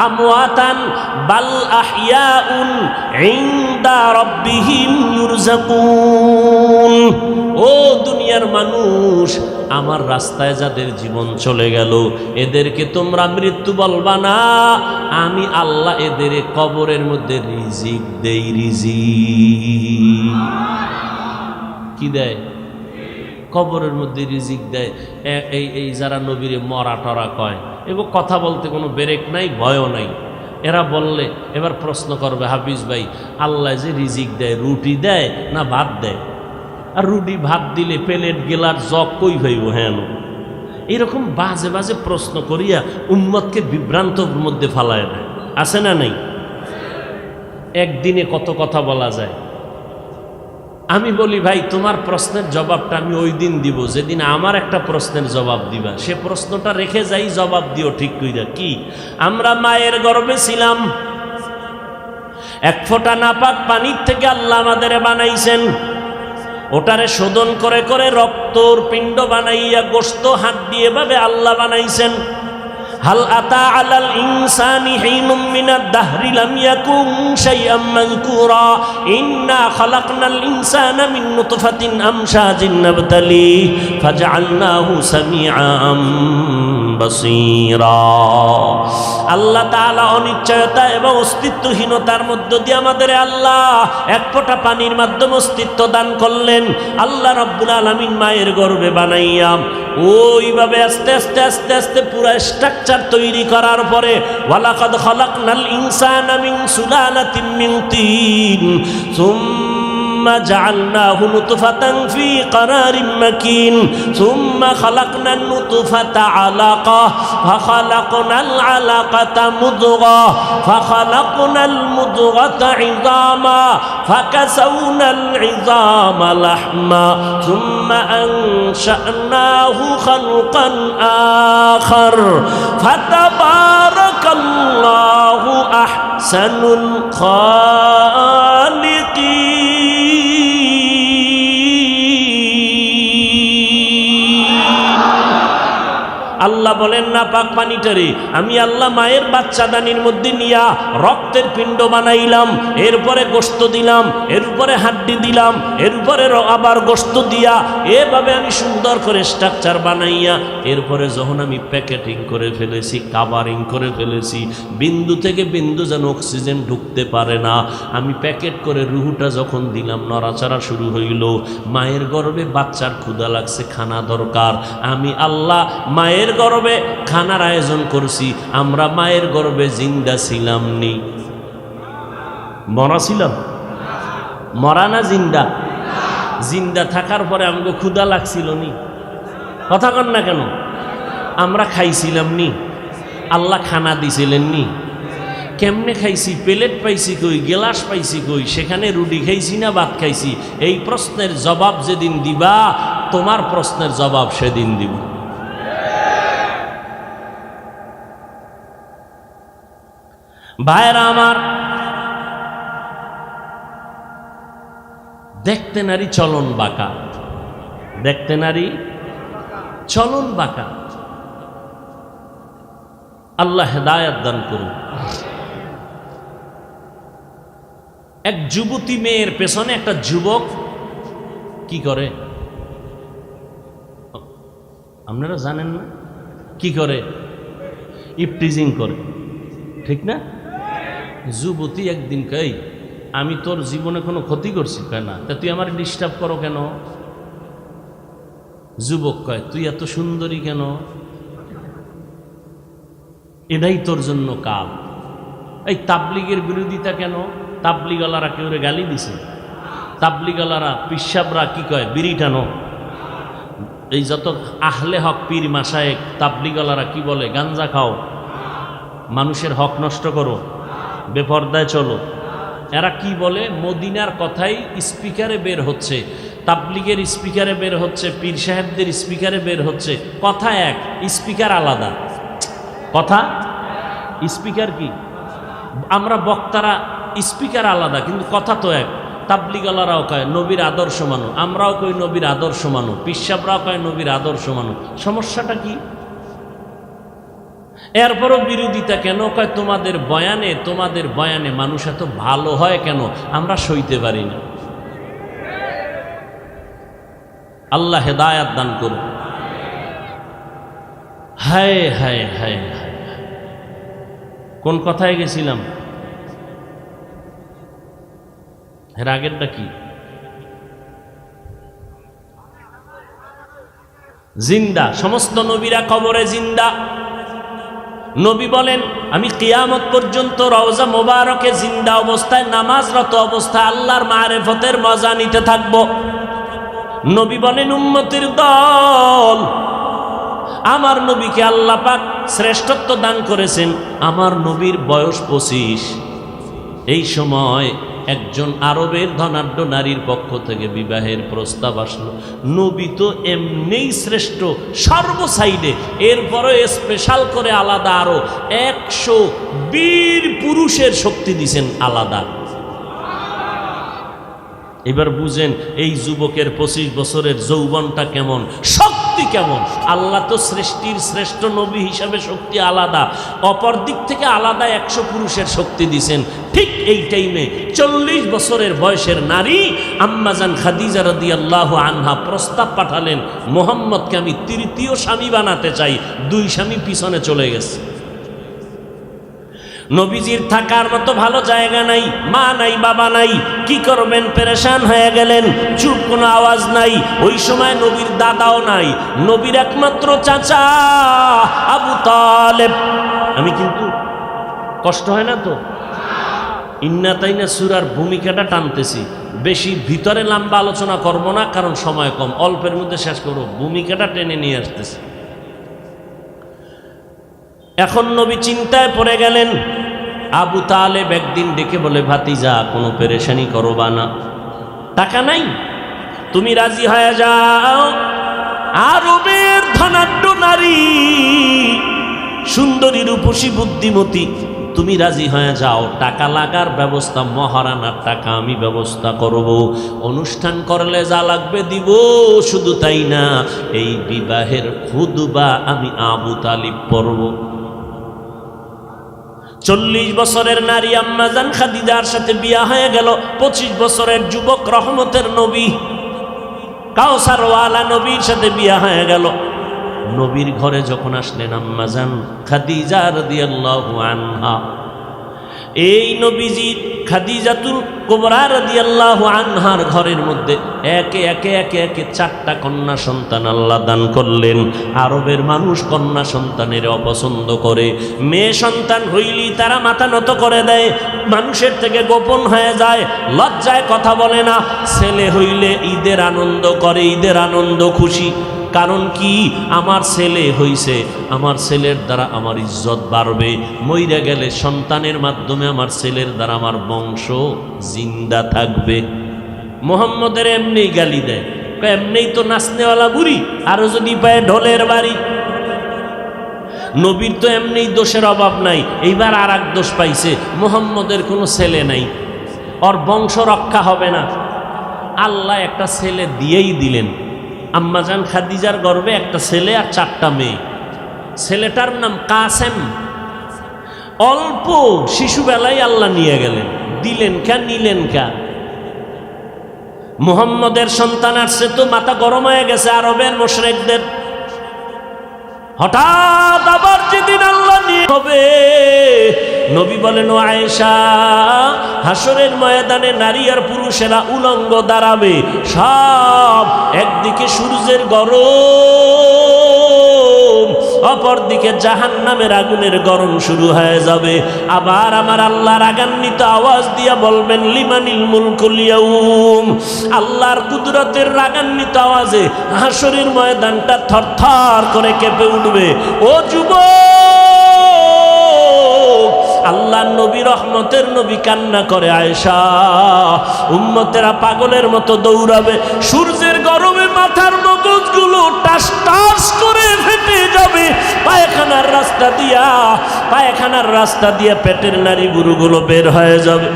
আমওয়াতান বাল আহইয়াউন ইনদা রাব্বিহিম ইউরযাকুন। ও দুনিয়ার মানুষ, আমার রাস্তায় যাদের জীবন চলে গেল এদেরকে তোমরা মৃত্যু বলবা না, আমি আল্লাহ এদের কবরের মধ্যে রিজিক দেই। রিজিক কি দেয়? কবরের মধ্যে রিজিক দেয়। এই যারা নবীরে মরা টরা কয়, এগো কথা বলতে কোনো ব্রেক নাই, ভয়ও নাই। এরা বললে এবার প্রশ্ন করবে, হাফিজ ভাই আল্লাহ যে রিজিক দেয় রুটি দেয় না ভাত দেয়? আর রুটি ভাত দিলে প্লেট গেলার জগ কই ভাইব? হ্যাঁ, এরকম বাজে বাজে প্রশ্ন করিয়া উম্মতকে বিভ্রান্তর মধ্যে ফালায় দেয়। আছে না নাই? একদিনে কত কথা বলা যায়। আমি বলি ভাই তোমার প্রশ্নের জবাবটা আমি ওই দিন দিব যেদিন আমার একটা প্রশ্নের জবাব দিবা। সে প্রশ্নটা রেখে যাই, জবাব দিও ঠিক কইরা। কি? আমরা মায়ের গর্ভে ছিলাম, এক ফোঁটা নাপাক পানির থেকে আল্লাহ আমাদের বানাইছেন। ওটারে শোধন করে করে রক্তর পিণ্ড বানাইয়া গোশত হাড্ডি এভাবে আল্লাহ বানাইছেন। হাল আতা আলাল ইনসানি হিনুম মিনাদ দাহরি লাম ইয়াকুন শাইআম মাযকুরা ইন্না খালাকনাল ইনসানা মিন নুতফাতিন আমশাজিন নাবতালি ফাজআলনাহু সামিআম বাসীরা। আল্লাহ তাআলা অনিশ্চয়তা এবং অস্তিত্বহীনতার মধ্য দিয়ে আমাদের আল্লাহ এক ফোঁটা পানির মাধ্যমে অস্তিত্ব দান করলেন। আল্লাহ রাব্বুল আলামিন মায়ের গর্ভে বানাইয়া ওইভাবে আস্তে আস্তে আস্তে আস্তে পুরো স্ট্রাকচার তৈরি করার পরে ওয়ালাকাদ খালাকনাল ইনসানা মিন সুলালাতিন মিন তিন সুম্মা জাআলনাহু নুতফাতান ফি ক্বারারিন মাকিন সুম্মা খালাকনান নুতফাতা আলাকা ফাখালাকনাল আলাকাতা মুদগা ফাখালাকনাল মুদগাতা ইযামা ফাকাসাউনাল ইযামা লাহমা সুম্মা আনশা'নাহু খালকান আখার ফাতাবারাকাল্লাহু আহসানুল খালিকিন। আল্লাহ বলেন না পাক পানিটারে আমি আল্লাহ মায়ের বাচ্চাদানির মধ্যে নিয়া রক্তের পিণ্ড বানাইলাম, এরপরে গোশত দিলাম, এরপরে হাড্ডি দিলাম, এরপরে আবার গোশত দিয়া এভাবে আমি সুন্দর করে স্ট্রাকচার বানাইয়া এরপরে যখন আমি প্যাকেটিং করে ফেলেছি, কাভারিং করে ফেলেছি, বিন্দু থেকে বিন্দু যেন অক্সিজেন ঢুকতে পারে না, আমি প্যাকেট করে রুহুটা যখন দিলাম নড়াচড়া শুরু হইল। মায়ের গর্ভে বাচ্চার ক্ষুধা লাগছে, খানা দরকার। আমি আল্লাহ মায়ের গর্ভে খানার আয়োজন করছি। আমরা মায়ের গর্ভে জিন্দা ছিলাম নি? মরা ছিলাম? মরা না জিন্দা? জিন্দা থাকার পরে আমাকে ক্ষুধা লাগছিল নি? কথা কন না কেন? আমরা খাইছিলাম নি? আল্লাহ খানা দিছিলেন নি? কেমনে খাইছি? প্লেট পাইছি কই, গেলাস পাইছি কই? সেখানে রুটি খাইছি না ভাত খাইছি? এই প্রশ্নের জবাব যেদিন দিবা তোমার প্রশ্নের জবাব সেদিন দিব। ভাইরা আমার, দেখতে নারী চলন বাঁকা, দেখতে নারী চলন বাঁকা। আল্লাহ হেদায়েত দান করুন। এক যুবতী মেয়ের পেছনে একটা যুবক কি করে আপনারা জানেন না? কি করে? ইফটিজিং করে, ঠিক না? যুবতী একদিন কই আমি তোর জীবনে কোনো ক্ষতি করছি? কয় না। তা তুই আমার ডিস্টার্ব করো কেন? যুবক কয় তুই এত সুন্দরী কেন? এটাই তোর জন্য কাল। এই তাবলিগের বিরোধিতা কেন? তাবলিগওয়ালারা কেউ গালি দিছে? তাবলিগওয়ালারা পিসাবরা কি কয়? বিড়ি টানো। এই যত আহলে হক পীর মাশায়েখ তাবলিগওয়ালারা কি বলে? গাঞ্জা খাও, মানুষের হক নষ্ট করো, বেপরদায় চলো। এরা কি বলে? মদিনার কথাই স্পিকারে বের হচ্ছে, তাবলিগের স্পিকারে বের হচ্ছে, পীর সাহেবদের স্পিকারে বের হচ্ছে। কথা এক, স্পিকার আলাদা। কথা স্পিকার কি? আমরা বক্তারা স্পিকার আলাদা, কিন্তু কথা তো এক। তাবলিগালারাও কয় নবীর আদর্শ মানো, আমরাও কই নবীর আদর্শ মানো, পিসাবরাও কয় নবীর আদর্শ মানো। সমস্যাটা কি? এরপরও বিরোধিতা কেন? কয় তোমাদের বয়ানে মানুষ এত ভালো হয় কেন? আমরা সইতে পারি না। আল্লাহ হেদায়াত দান করুন। হায় হায় হায় হায়, কোন কথায় গেছিলাম? এর আগেরটা কি? জিন্দা, সমস্ত নবীরা কবরে জিন্দা। নবী বলেন আমি কিয়ামত পর্যন্ত রওজা মোবারকে জিন্দা অবস্থায় নামাজরত অবস্থায় আল্লাহর মারিফতের মজা নিতে থাকব। নবী বলেন উম্মতের দল, আমার নবীকে আল্লাহ পাক শ্রেষ্ঠত্ব দান করেছেন। আমার নবীর বয়স 25। এই সময় একজন আরবের ধনাঢ্য নারীর পক্ষ থেকে বিবাহের প্রস্তাব আসলো। নবী তো এমনিই শ্রেষ্ঠ সর্বসাইডে, এরপরে স্পেশাল করে আলাদা আরো 120 পুরুষের শক্তি দিছেন আলাদা। এবার বুঝেন এই যুবকের 25 বছরের যৌবনটা কেমন, শক্তি কেমন। আল্লাহ তো সৃষ্টির শ্রেষ্ঠ নবী হিসাবে শক্তি আলাদা, অপর দিক থেকে আলাদা 100 পুরুষের শক্তি দিছেন। ঠিক এই টাইমে 40 বছরের বয়সের নারী আম্মাজান খাদিজা রাদিয়াল্লাহু আনহা প্রস্তাব পাঠালেন, মুহাম্মদকে আমি তৃতীয় স্বামী বানাতে চাই। 2 স্বামী পিছনে চলে গেছে। নবীজির থাকার মতো ভালো জায়গা নাই, মা নাই, বাবা নাই, কি করবেন? পেরেশান হয়ে গেলেন। চুপ, কোনো আওয়াজ নাই। ওই সময় নবীর দাদাও নাই, নবীর একমাত্র চাচা আবু তালেব। আমি কিন্তু কষ্ট হয় না তো? ইন্না তাইনা সূরার ভূমিকাটা টানতেছি, বেশি ভিতরে লম্বা আলোচনা করব না, কারণ সময় কম, অল্পের মধ্যে শেষ করব। ভূমিকাটা টেনে নিয়ে আসতেছি। এখন নবী চিন্তায় পড়ে গেলেন। আবু তালেব একদিন ডেকে বলে, ভাতিজা কোনো পেরেশানি করবা না, টাকা নাই, তুমি রাজি হয়ে যাও। আরবের ধনাঢ্য নারী, সুন্দরী, রূপসী, বুদ্ধিমতী, তুমি রাজি হয়ে যাও। টাকা লাগার ব্যবস্থা, মহারানার টাকা আমি ব্যবস্থা করব, অনুষ্ঠান করলে যা লাগবে দিব। শুধু তাই না, এই বিবাহের খুতবা আমি আবু তালিব পড়ব। 40 বছরের নারী আম্মাজান খাদিজার সাথে বিয়া হয়ে গেল। 25 বছরের যুবক রহমতের নবী কাউসারওয়ালা নবীর সাথে বিয়া হয়ে গেল। নবীর ঘরে যখন আসলেন আম্মাজান খাদিজা রাদিয়াল্লাহু আনহা, এই নবীজি খাদিজাতুল কুবরা রাদিয়াল্লাহু আনহার ঘরের মধ্যে একে একে 4টা কন্যা সন্তান আল্লাহ দান করলেন। আরবের মানুষ কন্যা সন্তানের অপছন্দ করে, মেয়ে সন্তান হইলেই তারা মাথা নত করে দেয়, মানুষের থেকে গোপন হয়ে যায়, লজ্জায় কথা বলে না। ছেলে হইলে ঈদের আনন্দ করে, ঈদের আনন্দ খুশি। কারণ কি? আমার ছেলে হইছে, আমার ছেলের দ্বারা আমার ইজ্জত বাড়বে, মইরা গেলে সন্তানের মাধ্যমে আমার ছেলের দ্বারা আমার বংশ জিন্দা থাকবে। মুহাম্মদের এমনি গালি দেয়, এমনি তো নাচনেওয়ালা বুড়ি, আরো যদি পায় ঢোলের বাড়ি। নবীর তো এমনি দোষের অভাব নাই, এইবার আর এক দোষ পাইছে, মুহাম্মদের কোনো ছেলে নাই, ওর বংশ রক্ষা হবে না। আল্লাহ একটা ছেলে দিয়েই দিলেন। আম্মাজান খাদিজার গর্ভে একটা ছেলে আর 4টা মেয়ে। ছেলেটার নাম কাসেম। অল্প শিশুবেলায় আল্লাহ নিয়ে গেলেন, দিলেন কা, নিলেন কা। মুহাম্মদের সন্তান আসছে তো মাথা গরম হয়ে গেছে আরবের মুশরিকদের। হঠাৎ আবার যেদিন আল্লাহ নিয়ে হবে, নবী বলেন, ও আয়েশা, হাসরের ময়দানে নারী আর পুরুষেরা উলঙ্গ দাঁড়াবে, সব একদিকে সূর্যের গরম, অপরদিকে জাহান্নামের আগুনের গরম শুরু হয়ে যাবে। আবার আমার আল্লাহ রাগান্বিত আওয়াজ দিয়া বলবেন, লিমানিল মুলকুল ইয়াউম। আল্লাহর কুদরতের রাগান্বিত আওয়াজে হাসরের ময়দানটা থরথর করে কেঁপে উঠবে। ও যুবক, আল্লাহ নবী রহমতের নবী কান্না করে, আয়েশা উম্মতেরা পাগলের মতো দৌড়াবে, সূর্যের গরমে মাথার মগজগুলো টাস টাস করে ফেটে যাবে, পায়খানার রাস্তা দিয়া পেটের নারী বুড়ুগুলো বের হয়ে যাবে।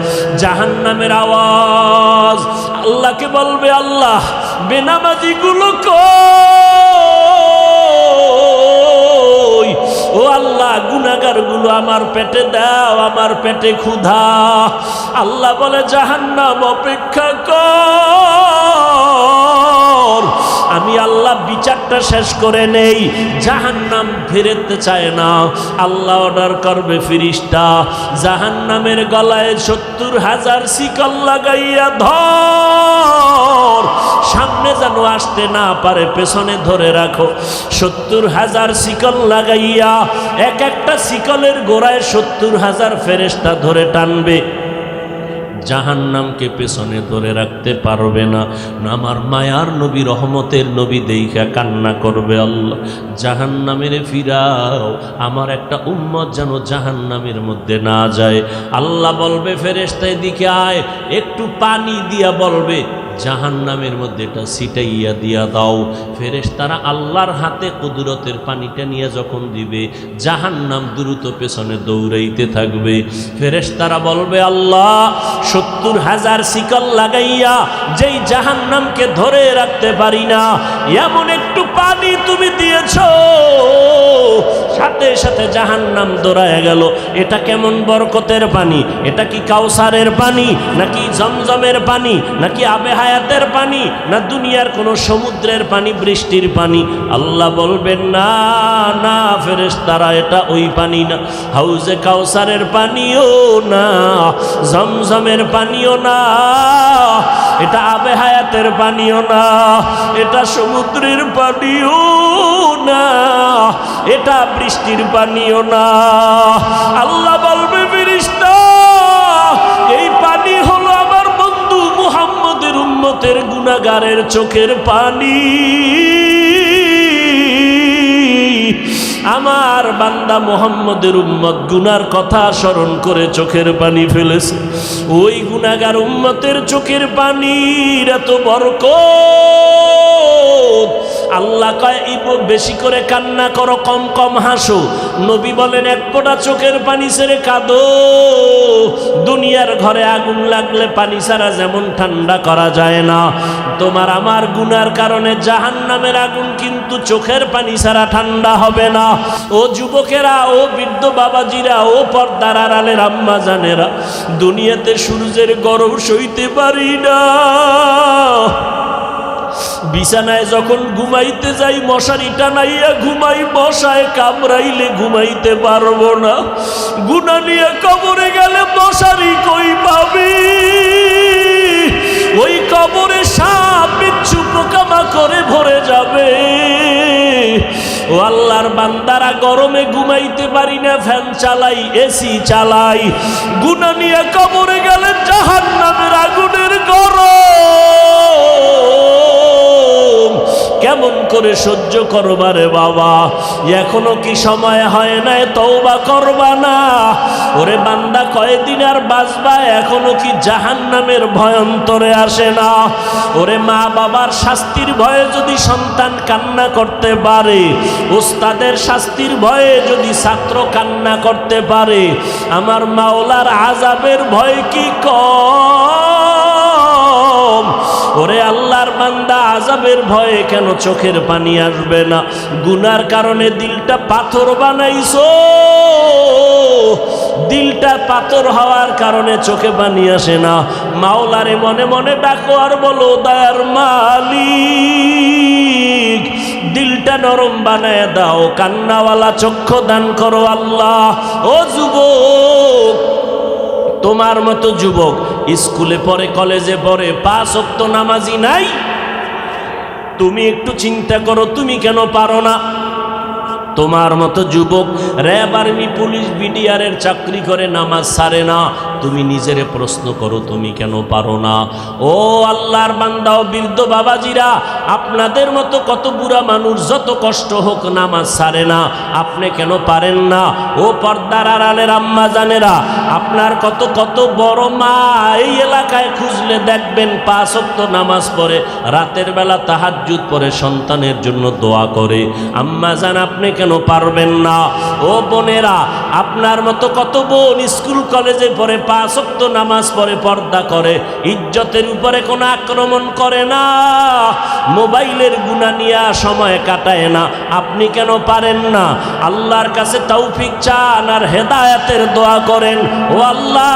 জাহান্নামের আওয়াজ আল্লাহকে বলবে, আল্লাহ বেনামাজিগুলো কই? ও আল্লাহ গুনাহগারগুলো আমার পেটে দাও, আমার পেটে ক্ষুধা। আল্লাহ বলে, জাহান্নাম অপেক্ষা কর, আমি আল্লাহ বিচারটা শেষ করে নেই। জাহান্নাম ফিরতে চায় না, আল্লাহ অর্ডার করবে ফিরিস্তা জাহান্নামের গলায় ৭০,০০০ শিকল লাগাইয়া ধর, সামনে যেন আসতে না পারে, পেছনে ধরে রাখো। ৭০,০০০ শিকল লাগাইয়া এক একটা শিকলের গোড়ায় ৭০,০০০ ফেরেশতা ধরে টানবে, জাহান্নামকে পেছনে ধরে রাখতে পারবে না। আমার মায়ার নবী রহমতের নবী দেইখা কান্না করবে, আল্লাহ জাহান্নামের ফিরাও, আমার একটা উম্মত যেন জাহান্নামের মধ্যে না যায়। আল্লাহ বলবে, ফেরেশতা এদিকে আয়, একটু পানি দিয়া বলবে জাহান্নামের মধ্যে এটা ছিটাইয়া দিয়া দাও। ফেরেশতারা আল্লাহর হাতে কুদরতের পানিটা নিয়ে যখন দিবে, জাহান্নাম দ্রুত পেছনে দৌড়াইতে থাকবে। ফেরেশতারা বলবে, আল্লাহ ৭০,০০০ শিকল লাগাইয়া যেই জাহান্নামকে ধরে রাখতে পারি না, এমন একটু পানি তুমি দিয়েছ, সাথে সাথে জাহান্নাম দৌড়ায় গেল। এটা কেমন বরকতের পানি? এটা কি কাউসারের পানি, নাকি জমজমের পানি, নাকি আবে হায়াতের পানি, না দুনিয়ার কোনো সমুদ্রের পানি, বৃষ্টির পানি? আল্লাহ বলবেন, না না ফেরেশতারা, এটা ওই পানি না, হাউজে কাউসারের পানিও না, জমজমের পানিও না, এটা আবে হায়াতের পানিও না, এটা সমুদ্রের পানিও না, এটা বৃষ্টির পানিও না। আল্লাহ বলবে, ফেরেশতা এই পানি হলো আমার বন্ধু মুহাম্মদের উম্মতের গুনাহগারের চোখের পানি। আমার বান্দা মুহাম্মদের উম্মত গুনার কথা স্মরণ করে চোখের পানি ফেলেছে, ওই গুনাহগার উম্মতের চোখের পানির এত বরকত। আল্লাহ কয়, বেশি করে কান্না করো, কম কম হাসো। নবী বলেন, এক ফোঁটা চোখের পানি ছেড়ে কাঁদো। দুনিয়ার ঘরে আগুন লাগলে পানি ছাড়া যেমন ঠান্ডা করা যায় না, তোমার আমার গুনার কারণে জাহান্নামের আগুন কিন্তু চোখের পানি ছাড়া ঠান্ডা হবে না। ও যুবকেরা, ও বৃদ্ধ বাবাজিরা, ও পর্দার আড়ালের আম্মা জানেরা, দুনিয়াতে সূর্যের গরম সইতে পারি না। বিছানায় যখন ঘুমাইতে যাই, মশারি টানাইয়া ঘুমাই, মশায় কামড়াইলে ঘুমাইতে পারবো না। গুনাহ নিয়ে কবরে গেলে মশারি কই পাবি? ওই কবরে সাপ বিচ্ছু পোকামাকড়ে ভরে যাবে। ও আল্লাহর বান্দারা, গরমে ঘুমাইতে পারি না, ফ্যান চালাই, এসি চালাই, গুনাহ নিয়ে কবরে গেলে জাহান্নামের আগুনের গরম কেমন করে সহ্য করবা রে বাবা? এখনো কি সময় হয় নাই তওবা করবা না? ওরে বান্দা, কয়দিন আর বাঁচবা? এখনো কি জাহান্নামের ভয় অন্তরে আসে না? ওরে মা বাবার শাস্তির ভয়ে যদি সন্তান কান্না করতে পারে, ওস্তাদের শাস্তির ভয়ে যদি ছাত্র কান্না করতে পারে, আমার মাওলার আযাবের ভয় কি কম? ওরে আল্লাহর বান্দা, আযাবের ভয়ে কেন চোখের পানি আসবে না? গুনার কারণে দিলটা পাথর বানাইছো, দিলটা পাথর হওয়ার কারণে চোখে পানি আসে না। মাওলারে মনে মনে ডাকো আর বলো, দয়ার মালিক দিলটা নরম বানায় দাও, কান্নাওয়ালা চক্ষু দান করো আল্লাহ। ও যুবক, তোমার মতো যুবক স্কুলে পড়ে, কলেজে পড়ে, 5 ওয়াক্ত নামাজি নাই। তুমি একটু চিন্তা করো, তুমি কেন পারো না? তোমার মতো যুবক র্যাব, আর্মি, পুলিশ, বিডিআরের চাকরি করে নামাজ ছাড়ে না। তুমি নিজেরে প্রশ্ন করো, তুমি কেন পারো না? ও আল্লাহর বান্দা ও বৃদ্ধ বাবাজিরা, আপনাদের মতো কত বুড়া মানুষ যত কষ্ট হোক নামাজ ছাড়ে না, আপনি কেন পারেন না? ও পর্দার আড়ালের আম্মা জানেরা, আপনার কত কত বড় মা এই এলাকায় খুঁজলে দেখবেন 5 ওয়াক্ত নামাজ পড়ে, রাতের বেলা তাহাজ্জুদ পড়ে, সন্তানের জন্য দোয়া করে। আম্মা জান, আপনি কেন পারবেন না? ও বোনেরা, আপনার মতো কত বোন স্কুল কলেজে পড়ে, 5 ওয়াক্ত নামাজ পড়ে, পর্দা করে, ইজ্জতের উপরে কোনো আক্রমণ করে না, মোবাইলের গুনাহ নিয়ে সময় কাটায় না। আপনি কেন পারেন না? আল্লাহর কাছে তৌফিক চান আর হেদায়েতের দোয়া করেন। ও আল্লাহ,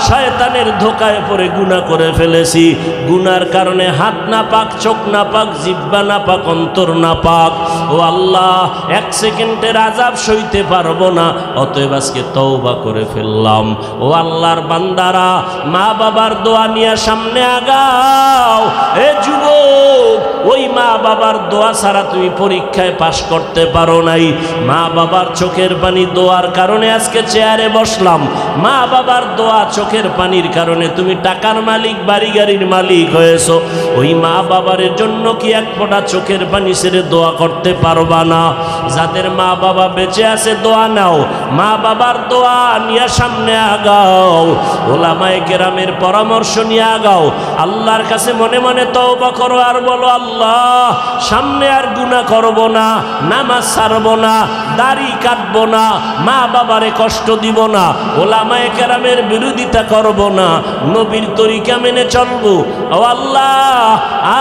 শয়তানের ধোকায় পড়ে গুনাহ করে ফেলেছি, গুনার কারণে হাত না পাক, চোখ না পাক, জিহ্বা না পাক, অন্তর না পাক। ও আল্লাহ, 1 সেকেন্ডের আযাব সইতে পারবো না, অতএব আজকে তওবা করে ফেললাম। ও আল্লাহর বান্দারা, মা বাবার দোয়া নিয়ে সামনে আগাও। এ যুবক, ওই মা বাবার দোয়া ছাড়া তুমি পরীক্ষায় পাশ করতে পারো নাই। মা বাবার চোখের পানি দোয়ার কারণে আজকে চেয়ারে বসলাম। মা বাবার দোয়া চোখের পানির কারণে তুমি টাকার মালিক, বাড়ি গাড়ির মালিক হয়েছো। ওই মা বাবার জন্য কি এক ফোঁটা চোখের পানি ছেড়ে দোয়া করতে পারবা না? যাদের মা বাবা বেঁচে আছে দোয়া নাও, মা বাবার দোয়া নিয়ে সামনে আগাও, ওলামায়ে কেরামের পরামর্শ নিয়ে আগাও। আল্লাহর কাছে মনে মনে তওবা করো আর বলো, আল্লাহ, সামনে আর গুনাহ করব না, নামাজ ছাড়বো না, দাড়ি কাটবো না, মা বাবারে কষ্ট দিব না, ওলামায়ে কেরামের বিরোধিতা করব না, নবীর তরিকা মেনে চলবো। ও আল্লাহ,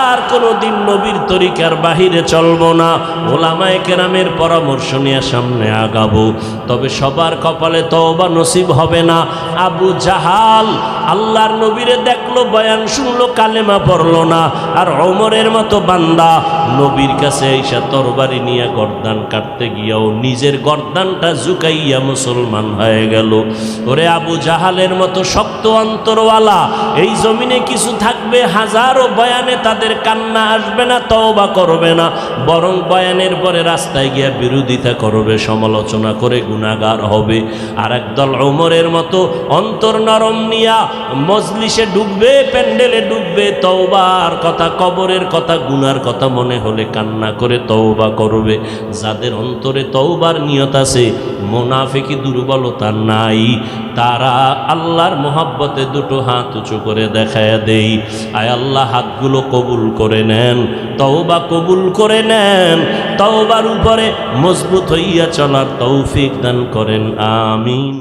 আর কোনোদিন নবীর তরিকার বাহিরে চলবো না, ওলামায়ে কেরামের পরামর্শ নিয়ে সামনে আগাবো। তবে সবার কপালে তওবা নসিব হবে না। আবু জাহাল আল্লাহর নবীরে দেখলো, বয়ান শুনলো, কালেমা পড়লো না। আর ওমরের মতো বান্দা নবীর কাছে আইসা তরবারি নিয়ে গর্দান কাটতে গিয়াও নিজের গর্দানটা ঝুঁকাইয়া মুসলমান হয়ে গেল। ওরে আবু জাহালের মতো শক্ত অন্তরওয়ালা এই জমিনে কিছু থাকবে, হাজারো বয়ানে তাদের কান্না আসবে না, তওবা করবে না, বরং বয়ানের পরে রাস্তায় গিয়া বিরোধিতা করবে, সমালোচনা করে গুনাহগার হবে। আর একদল ওমরের মতো অন্তর নরম নিয়া মজলিসে ডুববে, প্যান্ডেলে ডুববে, তওবার কথা, কবরের কথা, গুনার কথা মনে হলে কান্না করে তওবা করবে। যাদের অন্তরে তওবার নিয়ত আছে, মুনাফিকি দুর্বলতা নাই, তারা আল্লাহর মোহাব্বতে দুটো হাত উঁচু করে দেখায় দেই, আয় আল্লাহ, হাতগুলো কবুল করে নেন, তওবা কবুল করে নেন, তওবার উপরে মজবুত হইয়া চলার তৌফিক দান করেন, আমিন।